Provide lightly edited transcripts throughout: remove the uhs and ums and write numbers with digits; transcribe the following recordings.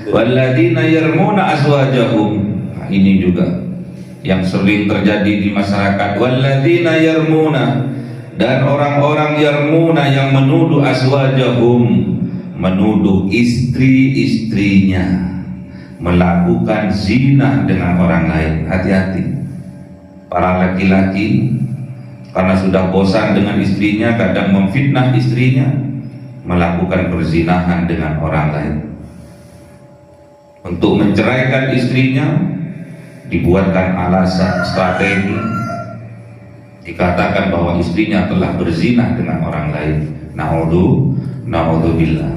Walladzina yarmuna azwajahum. Nah, ini juga yang sering terjadi di masyarakat. Walladzina yarmuna, dan orang-orang yarmuna yang menuduh azwajahum, menuduh istri-istrinya melakukan zina dengan orang lain. Hati-hati para laki-laki, karena sudah bosan dengan istrinya, kadang memfitnah istrinya, melakukan perzinahan dengan orang lain. Untuk menceraikan istrinya dibuatkan alasan strategi, dikatakan bahwa istrinya telah berzina dengan orang lain. Na'udzubillah.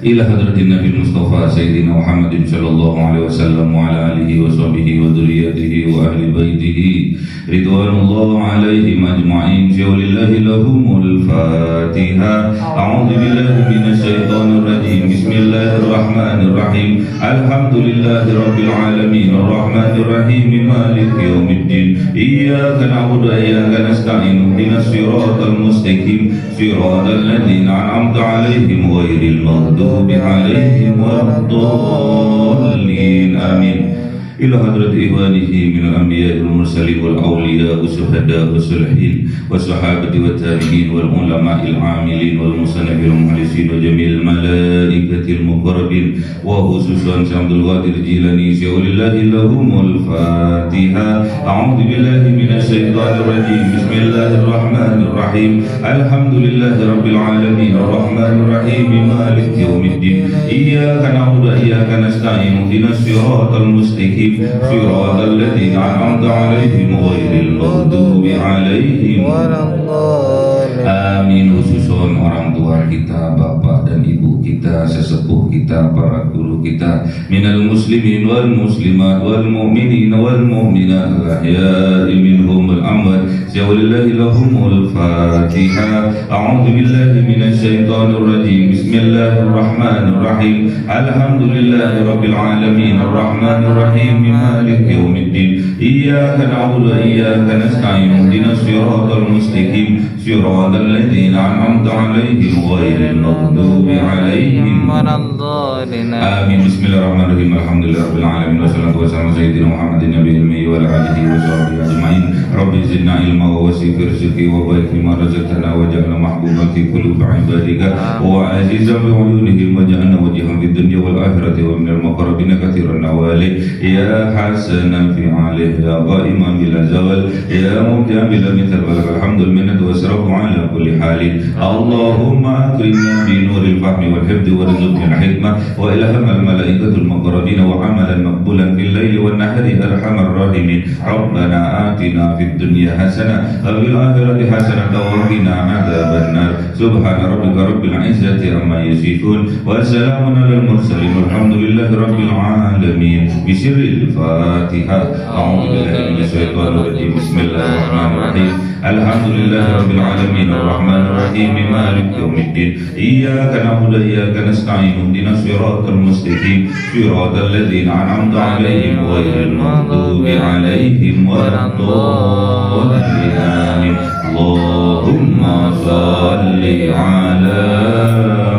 Ila hadratin Nabi Mustafa Sayyidina Muhammadin sallallahu alaihi wasallam wa ala alihi wa sahbihi wa dzurriyyatihi wa ahli baitihi ridwanullah alaihim ajma'in. Lillahi lahumul Fatiha. A'udzu billahi minasy syaithanir rajim. Bismillahirrahmanirrahim. Alhamdulillahi rabbil alamin arrahmanir rahim maliki yaumiddin. Iyyaka na'budu wa iyyaka nasta'in. Ihdinas siratal mustaqim siratal ladzina an'amta 'alaihim ghairil maghdubi عليهم ولا الضالين آمين. إلى حضرة إخوانه من الأنبياء والمرسلين والأولياء والشهداء والصالحين والصحابة والتابعين والعلماء العاملين والمصنفين والمخلصين وجميع الملائكة المقربين وخصوصا شيخ عبد القادر الجيلاني. ولله لهم الفاتحة. أعوذ بالله من الشيطان الرجيم. بسم الله الرحمن الرحيم. الحمد لله رب العالمين الرحمن الرحيم مالك يوم الدين. إياك نعبد وإياك نستعين. اهدنا الصراط المستقيم صراط الذين أنعمت عليهم غير المغضوب عليهم ولا الضالين. Amin. Khususon orang tua kita, bapak dan ibu kita, sesepuh kita, para guru kita, minal muslimin wal muslimat wal mu'minin wal mu'minat al-ahya'i minhum wal amwat. Walillahi lahumul Fatiha. A'udzu billahi minasy syaithanir rajim. Bismillahirrahmanirrahim. Alhamdulillahi rabbil alamin arrahmanir rahim maliki yaumiddin. Iyyaka na'budu wa iyyaka nasta'in. Ihdinas siratal mustaqim siratal ladzina an'amta 'alaihim ghairil maghdubi 'alaihim waladdallin. Amin. Bismillahirrahmanirrahim. Alhamdulillahirabbil alamin wassalatu wassalamu ala sayyidina Muhammadin nabiyil ummi wa ala alihi wa sahbihi ajma'in. Rabbi zidna ilma wa wasi' fi rizqi wa barik fima razaqtana waj'alna mahbuban fi qulubi 'ibadika wa azizan bi 'uyunihim waj'alna wajhan fid dunya wal akhirati wa minal muqarrabin katsiran nawali. Ya hasanan fi 'alih ya qa'iman bila zawal ya mubdi'an bila mithal balagh alhamdul minnatu wasrafu 'ala kulli halin. Allahumma akrimna bi nuril fahmi wal hifdzi warzuqna al-hikmah wa ilhamal malaikatul muqarrabin wa 'amalan maqbulan fil laili wan nahari arhamar rahimin. Rabbana atina fid dunya hasanah wa fil akhirati hasanah wa qina adzabannar. Subhana rabbika rabbil izzati amma yasifun wa salamun alal mursalin walhamdulillahi rabbil alamin. Bisirril Fatihah. A'udzu billahi minasy syaithanir rajim. Bismillahirrahmanirrahim. Alhamdulillahi rabbil alamin arrahmanir rahim maliki yaumiddin. Iyyaka na'budu wa iyyaka nasta'in. Ihdinas siratal mustaqim siratal ladzina an'amta 'alaihim ghairil maghdubi 'alaihim waladdallin. Amin. Allahumma shalli 'ala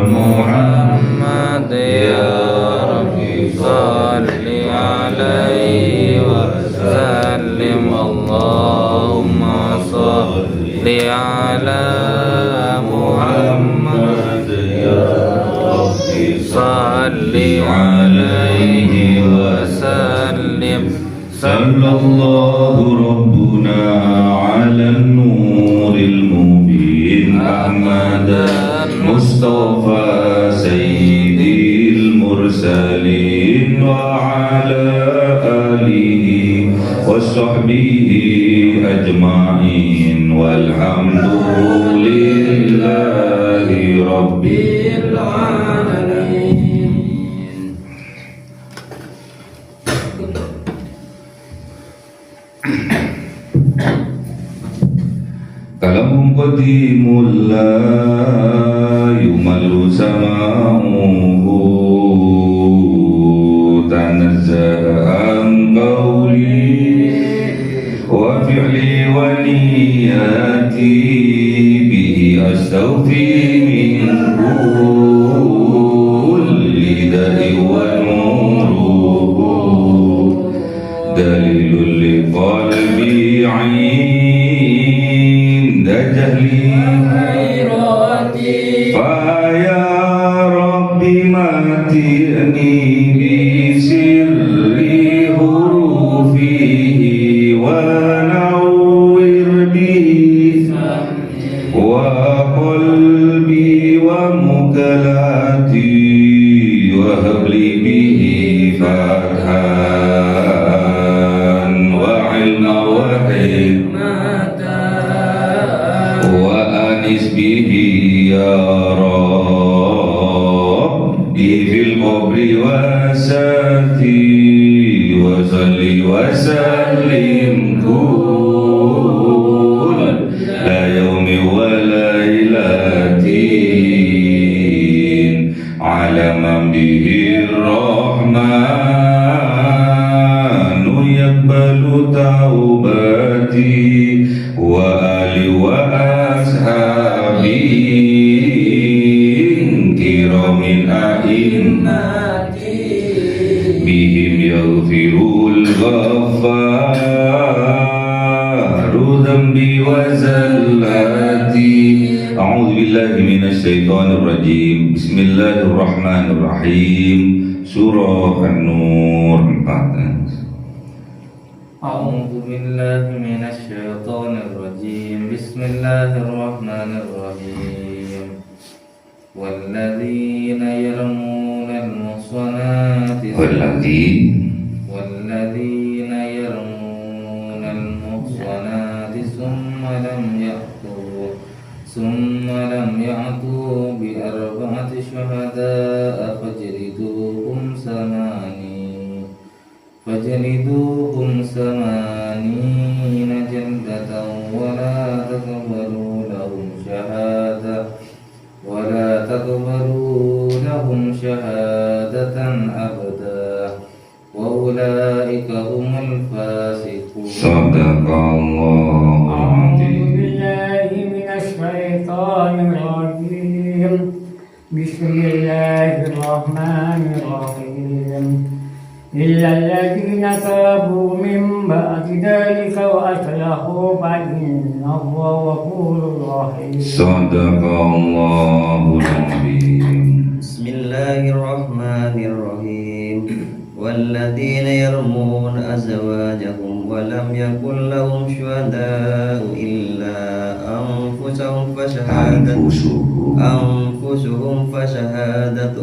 Muhammad ya Rabbi shalli 'alaihi wa sallim. Allahumma shalli 'ala Muhammad ya Rabbi shalli 'alaihi wa sallim. Sallallahu rabbuna 'alan nuril mubin Ahmadan Mustafa sayyidil mursalin wa 'ala alihi wa sahbihi ajma'in walhamdulillahi rabbil alamin. Kalamum qadimul la yumallu sama'uhu tanazzahan qawli wa fi'li wa niyati bihi astaghfi minhu بدء ونوره دليل لقلبي عند جهلي فيا رب متعني بسر حروفه ونور به وقلبي ومكلاتي وهب لي به فتحا وعلما وحكمة وأنس به يا ربي في القبر وساتي وصلي وسلم كل يوم وليلة على من به الرحمن يقبل توبتي وآلي وأصحابي كرام أئمتي بهم يغفر الغفار ذنبي وزلاتي. أعوذ بالله من الشيطان الرجيم. بسم الله الرحمن الرحيم. Surah An-Nur 4. أعوذ بالله من الشيطان الرجيم. بسم الله الرحمن الرحيم. والذين يرمون المحصنات والذين يرمون المحصنات ثم لم يأتوا بأربعة شهداء فاجلدوهم 80 جلدة ولا تقبلوا لهم شهادة أبدا وأولئك هم الفاسقون. صدق الله العظيم. أعوذ بالله من الشيطان الرجيم. بسم الله الرحمن الرحيم. إلا الذين تابوا من بعد ذلك وأصلحوا فإن الله غفور رحيم. صدق الله العظيم. بسم الله الرحمن الرحيم. والذين يرمون أزواجهم ولم يكن لهم شهداء إلا أنفسهم فشهادة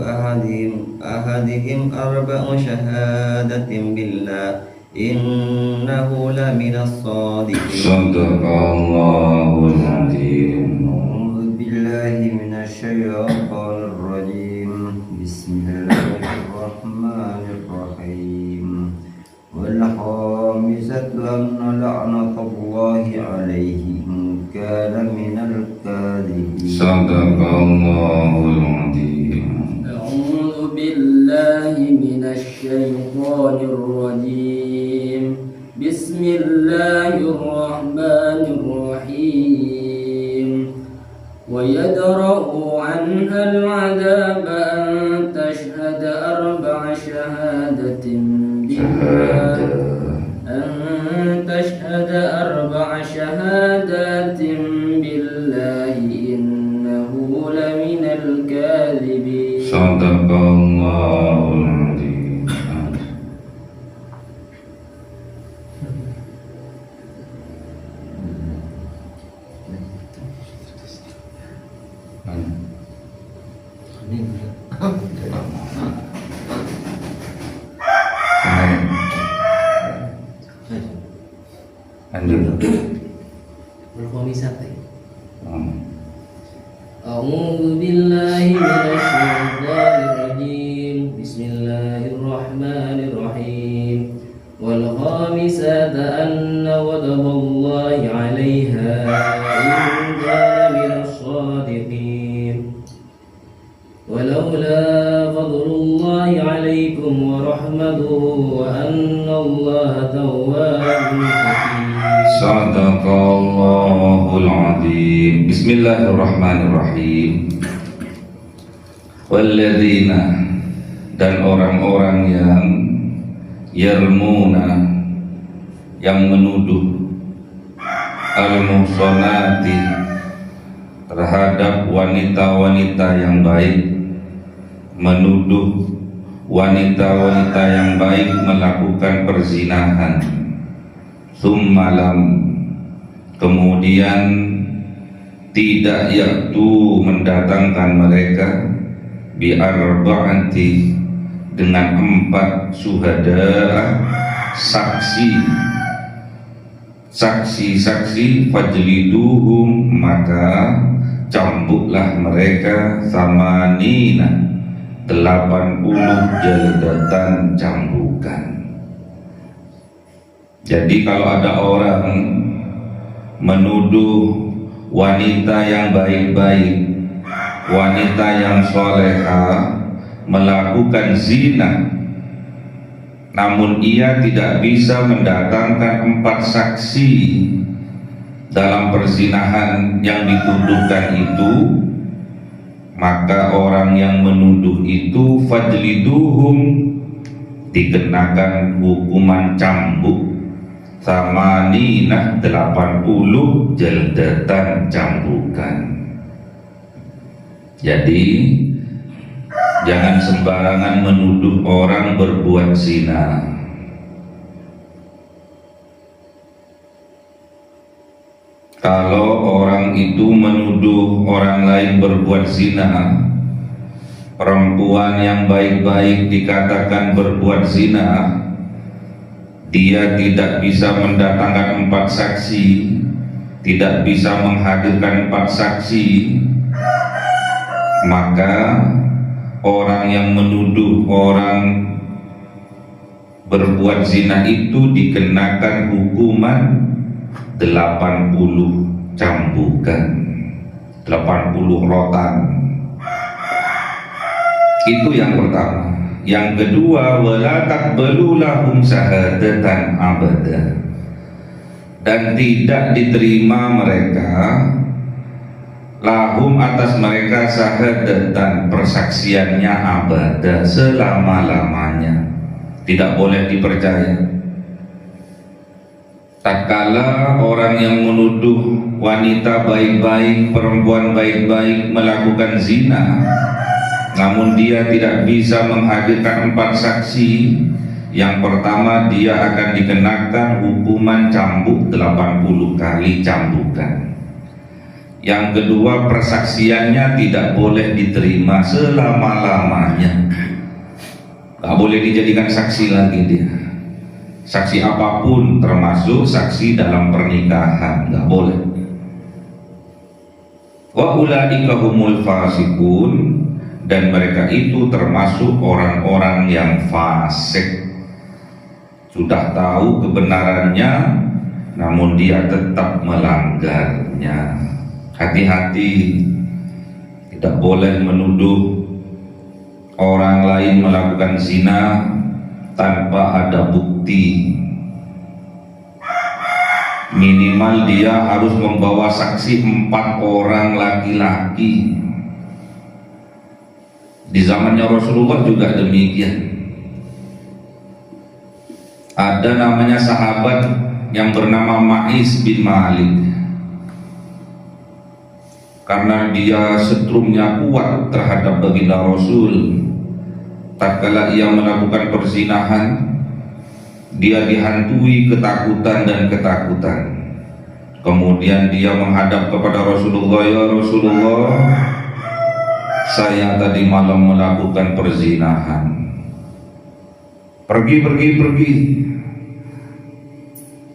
أحدهم 4 شهادة بالله إنه لمن الصادقين. صدق الله العظيم. أعوذ بالله من الشيطان الرجيم. بسم الله الرحمن الرحيم. والخامسة أن لعنة الله عليه إن كان من الكاذبين. صدق الله العظيم. أعوذ بالله من الشيطان الرجيم. بسم الله الرحمن الرحيم. ويدرأ عنها العذاب أن تشهد 4 شهادة بالله إنه لمن الكاذبين. صدق الله العظيم. أعوذ بالله من الشيطان الرجيم. بسم الله الرحمن الرحيم. والخامسة أن غضب الله عليها إن كان من الصادقين. ولولا فضل الله عليكم ورحمته وأن الله تواب حكيم. صدق الله العظيم. بسم الله الرحمن الرحيم. والذين dan orang-orang yang yarmuna, yang menuduh al-muhsanati, terhadap wanita-wanita yang baik, menuduh wanita-wanita yang baik melakukan perzinahan. Summalam, kemudian tidak yaktu mendatangkan mereka bi'arba'ati, dengan 4 syuhada, saksi-saksi, fajliduhum, maka cambuklah mereka samanina, 80 jaldatan cambukan. Jadi kalau ada orang menuduh wanita yang baik-baik, wanita yang solehah melakukan zina, namun ia tidak bisa mendatangkan 4 saksi dalam perzinahan yang dituduhkan itu, maka orang yang menuduh itu fajliduhum, dikenakan hukuman cambuk samanina, 80 jaldatan cambukan. Jadi jangan sembarangan menuduh orang berbuat zina. Kalau orang itu menuduh orang lain berbuat zina, perempuan yang baik-baik dikatakan berbuat zina, dia tidak bisa mendatangkan 4 saksi, tidak bisa menghadirkan 4 saksi, maka orang yang menuduh orang berbuat zina itu dikenakan hukuman 80 cambukan, 80 rotan. Itu yang pertama. Yang kedua, wala taqbalu lahum syahadatan abada, dan tidak diterima mereka lahum atas mereka syahadatan, persaksiannya abada, selama-lamanya, tidak boleh dipercaya. Tatkala orang yang menuduh wanita baik-baik, perempuan baik-baik melakukan zina, namun dia tidak bisa menghadirkan 4 saksi, yang pertama dia akan dikenakan hukuman cambuk 80 kali cambukan. Yang kedua, persaksiannya tidak boleh diterima selama-lamanya, gak boleh dijadikan saksi lagi dia. Saksi apapun, termasuk saksi dalam pernikahan, gak boleh. Wa ulaika humul fasikun, dan mereka itu termasuk orang-orang yang fasik. Sudah tahu kebenarannya, namun dia tetap melanggarnya. Hati-hati, tidak boleh menuduh orang lain melakukan zina tanpa ada bukti. Minimal dia harus membawa saksi 4 orang laki-laki. Di zamannya Rasulullah juga demikian. Ada namanya sahabat yang bernama Ma'is bin Malik. Karena dia setrumnya kuat terhadap baginda Rasul, tatkala ia melakukan perzinahan, dia dihantui ketakutan dan ketakutan. Kemudian dia menghadap kepada Rasulullah, ya Rasulullah, saya tadi malam melakukan perzinahan. Pergi.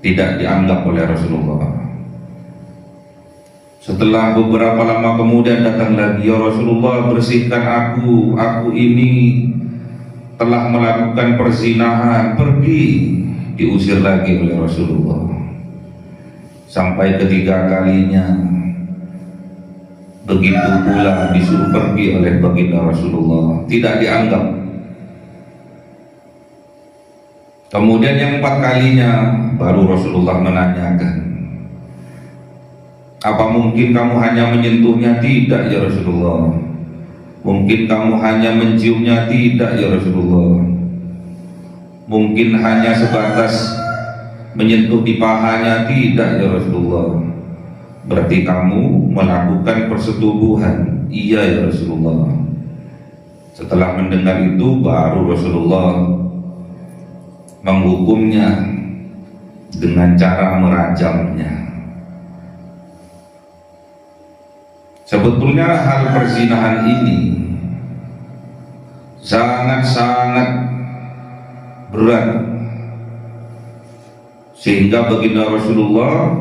Tidak dianggap oleh Rasulullah. Setelah beberapa lama kemudian datang lagi, ya Rasulullah, bersihkan aku ini telah melakukan perzinahan. Pergi. Diusir lagi oleh Rasulullah. Sampai ketiga kalinya, begitu pula disuruh pergi oleh baginda Rasulullah, tidak dianggap. Kemudian yang 4 kalinya baru Rasulullah menanyakan, apa mungkin kamu hanya menyentuhnya? Tidak ya Rasulullah, Mungkin kamu hanya menciumnya, tidak ya Rasulullah. Mungkin hanya sebatas menyentuh di pahanya, tidak ya Rasulullah. Berarti kamu melakukan persetubuhan, iya ya Rasulullah. Setelah mendengar itu baru Rasulullah menghukumnya dengan cara merajamnya. Sebetulnya hal perzinahan ini sangat-sangat berat, sehingga baginda Rasulullah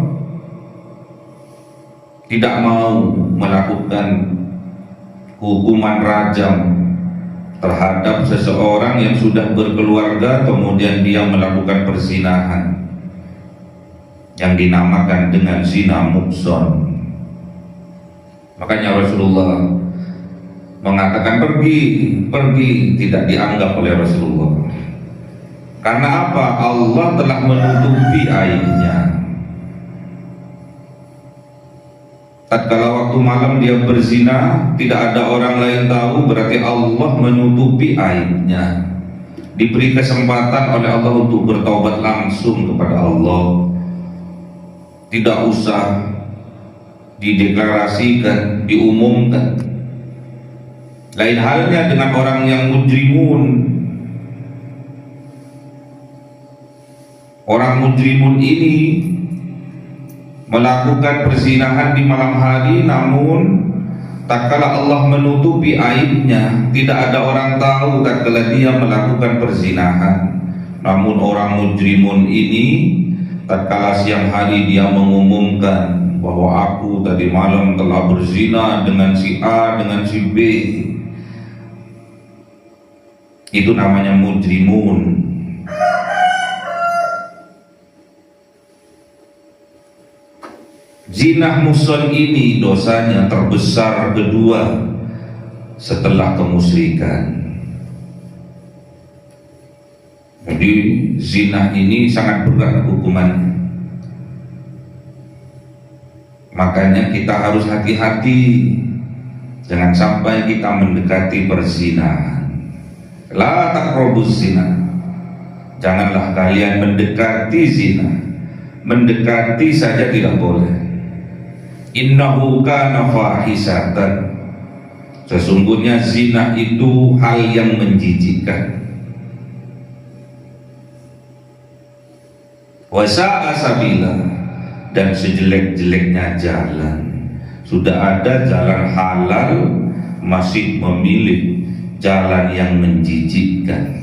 tidak mau melakukan hukuman rajam terhadap seseorang yang sudah berkeluarga kemudian dia melakukan perzinahan yang dinamakan dengan zina muhsan. Makanya Rasulullah mengatakan pergi, tidak dianggap oleh Rasulullah. Karena apa? Allah telah menutupi aibnya. Tatkala waktu malam dia berzina, tidak ada orang lain tahu, berarti Allah menutupi aibnya. Diberi kesempatan oleh Allah untuk bertaubat langsung kepada Allah. Tidak usah dideklarasikan, diumumkan. Lain halnya dengan orang yang mujrimun. Orang mujrimun ini melakukan perzinahan di malam hari, namun tatkala Allah menutupi aibnya, tidak ada orang tahu tatkala dia melakukan perzinahan. Namun orang mujrimun ini tatkala siang hari dia mengumumkan bahwa aku tadi malam telah berzina dengan si A, dengan si B. Itu namanya mujrimun. Zina muhsan ini dosanya terbesar kedua setelah kemusyrikan. Jadi zina ini sangat berat hukumannya. Makanya kita harus hati-hati, jangan sampai kita mendekati perzinahan. La taqrabuz zina. Janganlah kalian mendekati zina. Mendekati saja tidak boleh. Innahu kana fahisatan. Sesungguhnya zina itu hal yang menjijikkan. Wa sa'a sabila. Dan sejelek-jeleknya jalan. Sudah ada jalan halal, masih memilih jalan yang menjijikkan,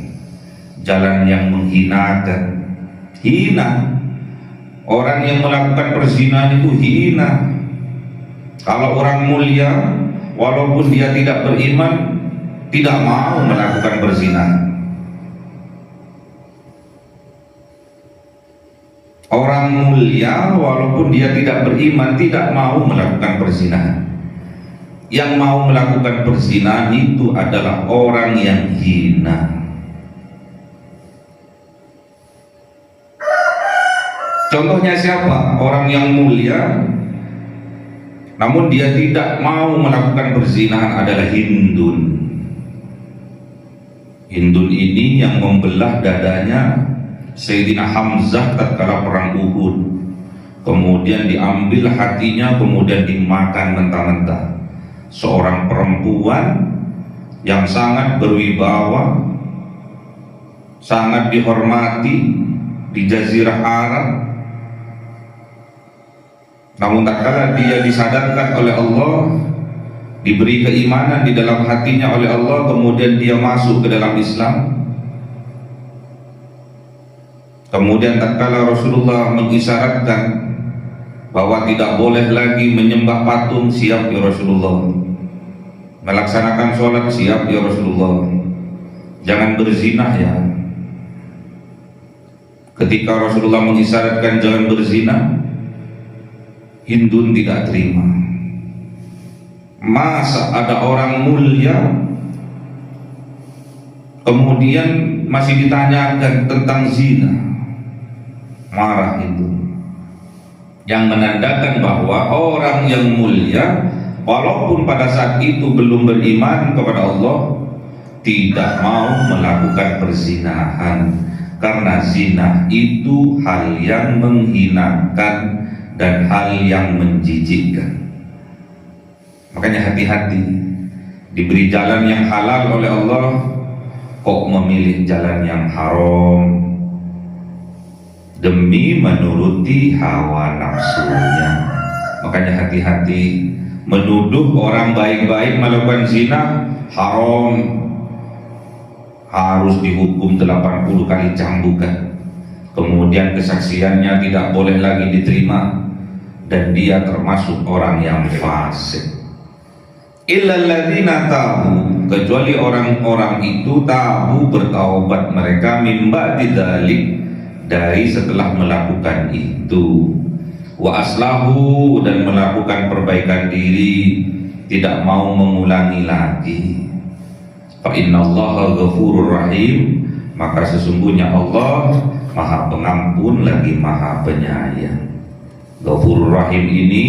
jalan yang menghinakan. Hina. Orang yang melakukan perzinahan itu hina. Kalau orang mulia, walaupun dia tidak beriman, tidak mau melakukan perzinahan. Orang mulia walaupun dia tidak beriman tidak mau melakukan perzinahan. Yang mau melakukan perzinahan itu adalah orang yang hina. Contohnya siapa? Orang yang mulia namun dia tidak mau melakukan perzinahan adalah Hindun. Hindun ini yang membelah dadanya Sayyidina Hamzah tatkala perang Uhud, kemudian diambil hatinya, kemudian dimakan mentah-mentah. Seorang perempuan yang sangat berwibawa, sangat dihormati di Jazirah Arab, namun tatkala dia disadarkan oleh Allah, diberi keimanan di dalam hatinya oleh Allah, kemudian dia masuk ke dalam Islam. Kemudian tatkala Rasulullah mengisyaratkan bahwa tidak boleh lagi menyembah patung, siap ya Rasulullah. Melaksanakan sholat, siap ya Rasulullah. Jangan berzina ya. Ketika Rasulullah mengisyaratkan jangan berzina, Hindun tidak terima. Masa ada orang mulia kemudian masih ditanyakan tentang zina? Marah itu, yang menandakan bahwa orang yang mulia walaupun pada saat itu belum beriman kepada Allah, tidak mau melakukan perzinahan, karena zina itu hal yang menghinakan dan hal yang menjijikkan. Makanya hati-hati, diberi jalan yang halal oleh Allah kok memilih jalan yang haram demi menuruti hawa nafsunya. Makanya hati-hati, menuduh orang baik-baik melakukan zina haram, harus dihukum 80 kali cambukan, kemudian kesaksiannya tidak boleh lagi diterima, dan dia termasuk orang yang fasik. Illal ladzina tabu, kecuali orang-orang itu tabu, bertaubat mereka, mimba didalik, dari setelah melakukan itu, wa aslahu, dan melakukan perbaikan diri, tidak mau mengulangi lagi. Fa innallaha ghafurur rahim, maka sesungguhnya Allah Maha Pengampun lagi Maha Penyayang. Ghafurur Rahim ini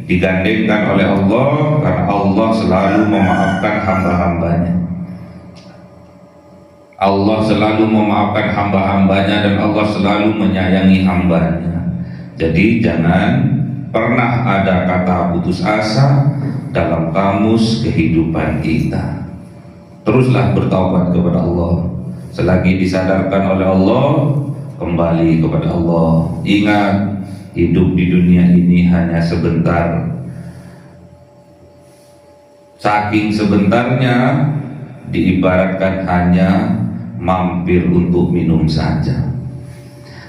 digandengkan oleh Allah karena Allah selalu memaafkan hamba-hambanya. Allah selalu memaafkan hamba-hambanya dan Allah selalu menyayangi hambanya. Jadi jangan pernah ada kata putus asa dalam kamus kehidupan kita. Teruslah bertaubat kepada Allah. Selagi disadarkan oleh Allah, kembali kepada Allah. Ingat, hidup di dunia ini hanya sebentar. Saking sebentarnya, diibaratkan hanya mampir untuk minum saja.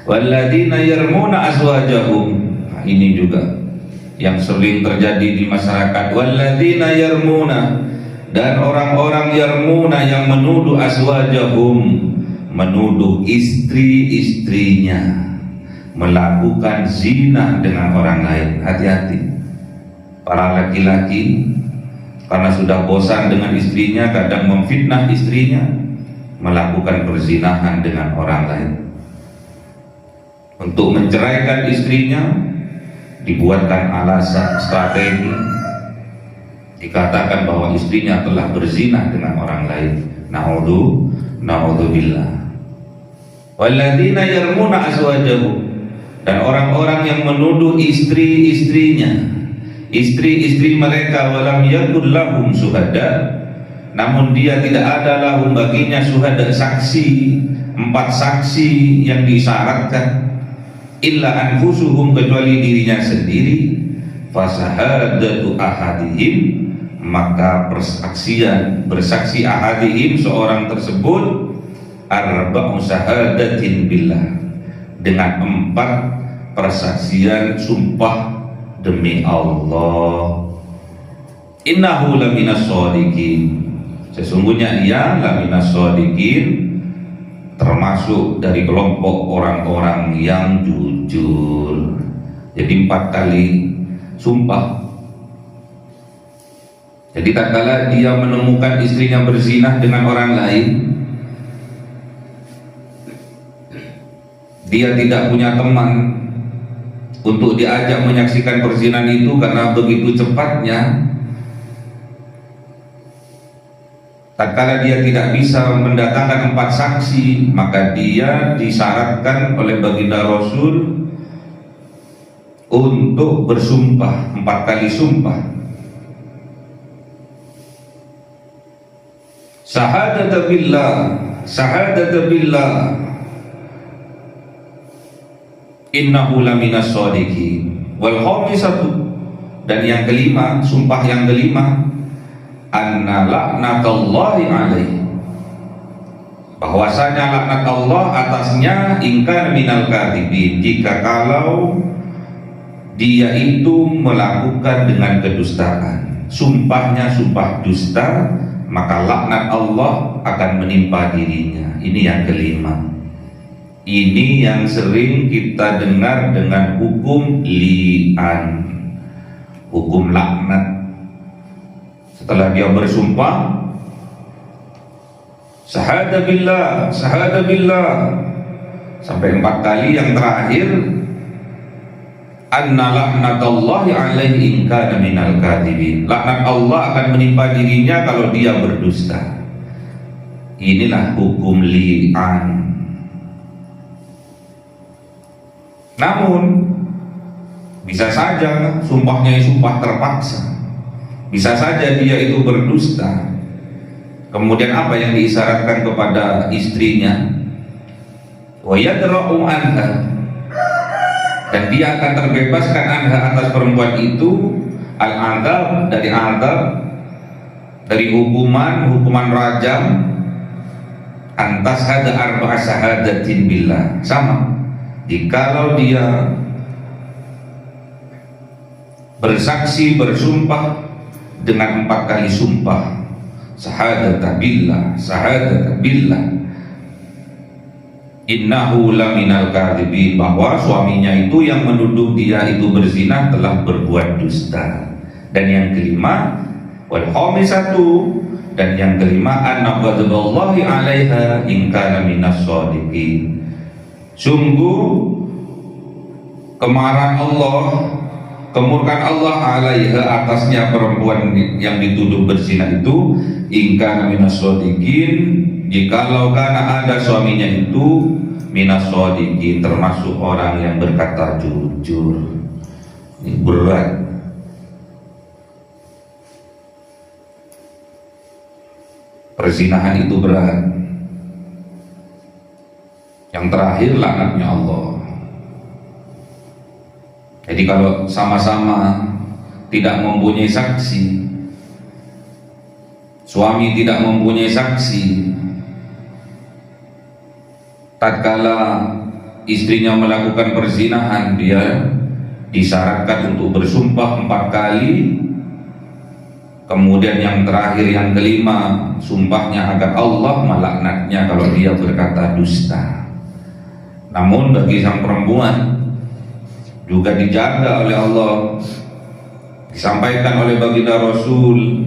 Walladzina yarmuna azwajahum, ini juga yang sering terjadi di masyarakat. Walladzina yarmuna, dan orang-orang yarmuna yang menuduh azwajahum, menuduh istri-istrinya melakukan zina dengan orang lain. Hati-hati para laki-laki, karena sudah bosan dengan istrinya, kadang memfitnah istrinya, melakukan perzinahan dengan orang lain. Untuk menceraikan istrinya dibuatkan alasan strategi, dikatakan bahwa istrinya telah berzina dengan orang lain. Na'udzubillah. Walladzina yarmuna azwajahum, dan orang-orang yang menuduh istri-istrinya, istri-istri mereka, walam yakul lahum syuhada, namun dia tidak ada lahum baginya syuhada, saksi, 4 saksi yang disyaratkan, illa anfusuhum, kecuali dirinya sendiri, fasahadatu ahadihim, maka bersaksi ahadihim, seorang tersebut, arba'u syahadatin billah, dengan 4 persaksian sumpah demi Allah. Innahu laminas shodiqin, sesungguhnya ia laminas shodiqin, termasuk dari kelompok orang-orang yang jujur. Jadi 4 kali sumpah. Jadi tak kala dia menemukan istrinya berzinah dengan orang lain, dia tidak punya teman untuk diajak menyaksikan perzinahan itu, karena begitu cepatnya. Tatkala dia tidak bisa mendatangkan 4 saksi, maka dia disyaratkan oleh baginda Rasul untuk bersumpah 4 kali sumpah. Sahadata billah innahu laminas shodiqin. Wal khamisatu, dan yang kelima, sumpah yang kelima, anna laknatallahi alaihi, bahwasanya laknat Allah atasnya, ingkar minal kadhibin, jika kalau dia itu melakukan dengan kedustaan, sumpahnya sumpah dusta, maka laknat Allah akan menimpa dirinya. Ini yang kelima. Ini yang sering kita dengar dengan hukum li'an, hukum laknat. Setelah dia bersumpah, syahada billah sampai 4 kali, yang terakhir anna laknatallahi alaihi in kana minal kadhibin. Laknat Allah akan menimpa dirinya kalau dia berdusta. Inilah hukum li'an. Namun bisa saja sumpahnya sumpah terpaksa. Bisa saja dia itu berdusta. Kemudian apa yang diisyaratkan kepada istrinya? Wa yadra'u anha, dan dia akan terbebaskan anha atas perempuan itu al-adab, dari hukuman rajam, antas hada arba'a syahadatin billah. Sama, jikalau dia bersaksi bersumpah dengan 4 kali sumpah, syahadat billah innahu laminal kadhibin, bahwa suaminya itu yang menuduh dia itu berzina telah berbuat dusta. Dan yang kelima, wal khamisatu, dan yang kelima, anna ghadaballahi 'alaiha in kana minas shadiqin. Sungguh kemarahan Allah, kemurkaan Allah 'alaiha atasnya perempuan yang dituduh berzina itu, in kana minas shadiqin, jikalau karena ada suaminya itu minas shadiqin, termasuk orang yang berkata jujur. Ini berat. Perzinahan itu berat. Yang terakhir laknatnya Allah. Jadi kalau sama-sama tidak mempunyai saksi, suami tidak mempunyai saksi, tatkala istrinya melakukan perzinahan, dia disyaratkan untuk bersumpah 4 kali. Kemudian yang terakhir, yang kelima, sumpahnya agar Allah melaknatnya kalau dia berkata dusta. Namun bagi sang perempuan juga dijaga oleh Allah, disampaikan oleh baginda Rasul,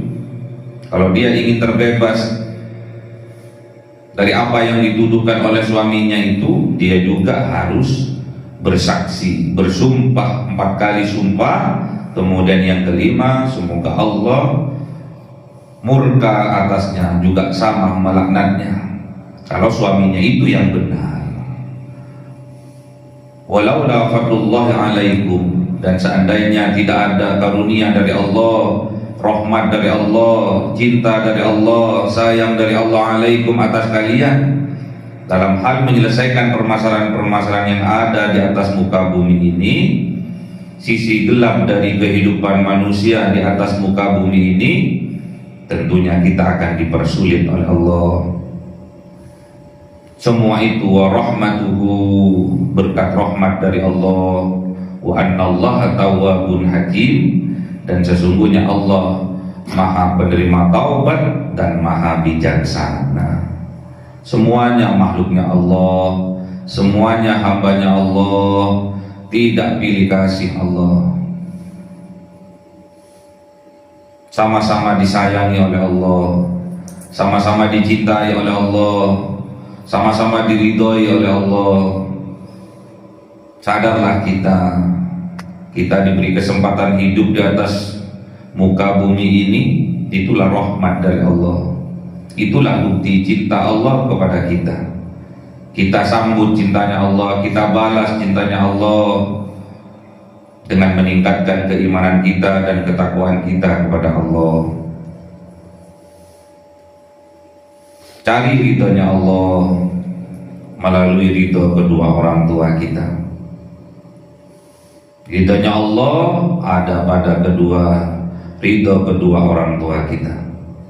kalau dia ingin terbebas dari apa yang dituduhkan oleh suaminya itu, dia juga harus bersaksi, bersumpah 4 kali sumpah. Kemudian yang kelima, semoga Allah murka atasnya, juga sama melaknatnya kalau suaminya itu yang benar. Walaula fadlullahi alaikum, dan seandainya tidak ada karunia dari Allah, rahmat dari Allah, cinta dari Allah, sayang dari Allah alaikum atas kalian, dalam hal menyelesaikan permasalahan-permasalahan yang ada di atas muka bumi ini, sisi gelap dari kehidupan manusia di atas muka bumi ini, tentunya kita akan dipersulit oleh Allah. Semua itu wa rahmatuhu, berkat rahmat dari Allah, wa annallaha tawwabun hakim, dan sesungguhnya Allah maha penerima taubat dan maha bijaksana. Semuanya makhluknya Allah, semuanya hambanya Allah, tidak pilih kasih Allah, sama-sama disayangi oleh Allah, sama-sama dicintai oleh Allah, sama-sama diridhoi oleh Allah. Sadarlah kita diberi kesempatan hidup di atas muka bumi ini, itulah rahmat dari Allah, itulah bukti cinta Allah kepada kita. Kita sambut cintanya Allah, kita balas cintanya Allah dengan meningkatkan keimanan kita dan ketakwaan kita kepada Allah. Cari ridhonya Allah melalui ridho kedua orang tua kita. Ridhonya Allah ada pada ridho kedua orang tua kita.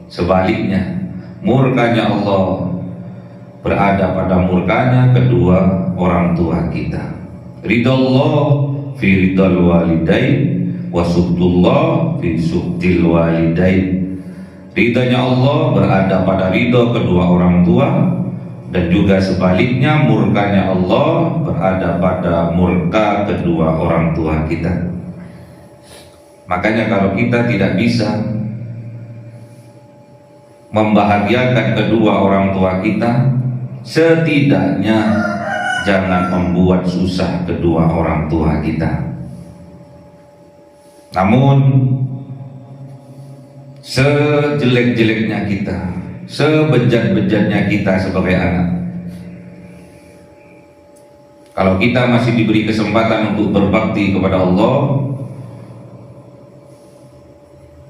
Sebaliknya, murkanya Allah berada pada murkanya kedua orang tua kita. Ridho Allah fi ridhal walidain wa suhdullah fi suhdil walidain. Ridhonya Allah berada pada ridho kedua orang tua, dan juga sebaliknya murkanya Allah berada pada murka kedua orang tua kita. Makanya kalau kita tidak bisa membahagiakan kedua orang tua kita, setidaknya jangan membuat susah kedua orang tua kita. Namun sejelek-jeleknya kita, sebejat-bejatnya kita sebagai anak, kalau kita masih diberi kesempatan untuk berbakti kepada Allah,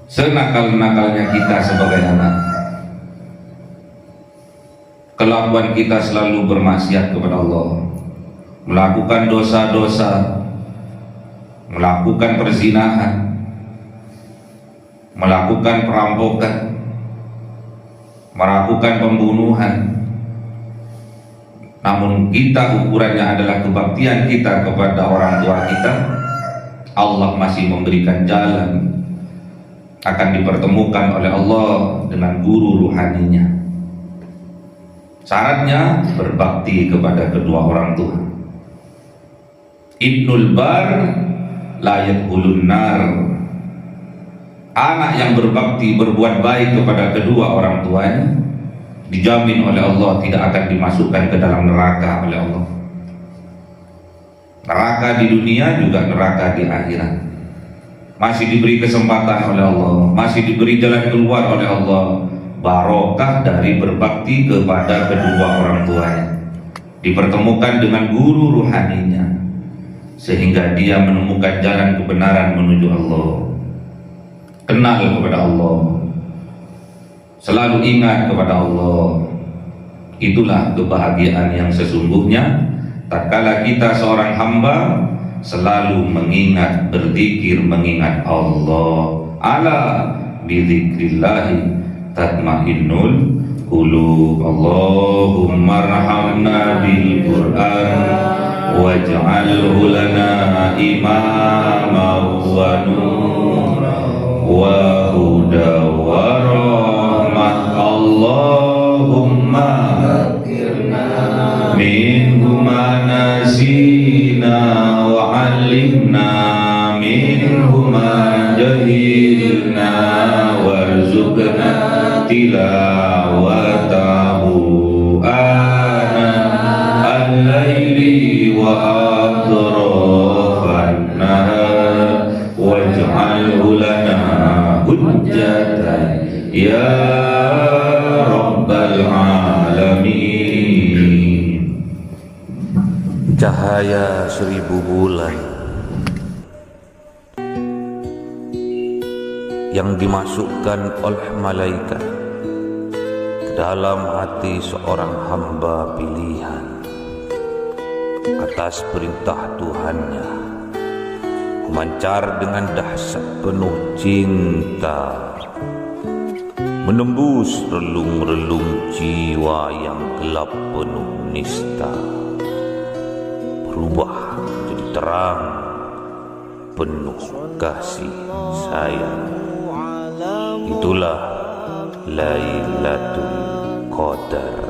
senakal-nakalnya kita sebagai anak, kelakuan kita selalu bermaksiat kepada Allah, melakukan dosa-dosa, melakukan perzinahan, melakukan perampokan, melakukan pembunuhan. Namun kita ukurannya adalah kebaktian kita kepada orang tua kita, Allah masih memberikan jalan, akan dipertemukan oleh Allah dengan guru ruhaninya. Syaratnya berbakti kepada kedua orang tua. Ibnul bar la yadkhulun nar. Anak yang berbakti, berbuat baik kepada kedua orang tuanya, dijamin oleh Allah tidak akan dimasukkan ke dalam neraka oleh Allah. Neraka di dunia juga neraka di akhirat. Masih diberi kesempatan oleh Allah, masih diberi jalan keluar oleh Allah. Barokah dari berbakti kepada kedua orang tuanya, dipertemukan dengan guru ruhaninya, sehingga dia menemukan jalan kebenaran menuju Allah. Kenal kepada Allah, selalu ingat kepada Allah. Itulah kebahagiaan yang sesungguhnya tatkala kita seorang hamba selalu mengingat, berzikir, mengingat Allah. Ala bizikrillahi tatmainnul qulub. Allahumma arhamna bil Qur'an waj'alhu lana imama wa nura wa huda wa rahmah. Allahumma minhu ma nasina wa 'allimna minhu ma jahilna warzuqna tilawatahu ana al-laili wa atrafan nahar waj'alhu lana hujjatan ya rabbal alamin. Cahaya seribu bulan yang dimasukkan oleh malaikat ke dalam hati seorang hamba pilihan atas perintah Tuhannya, memancar dengan dahsyat penuh cinta, menembus relung-relung jiwa yang gelap penuh nista, berubah menjadi terang penuh kasih sayang. Itulah Lailatul Qadar.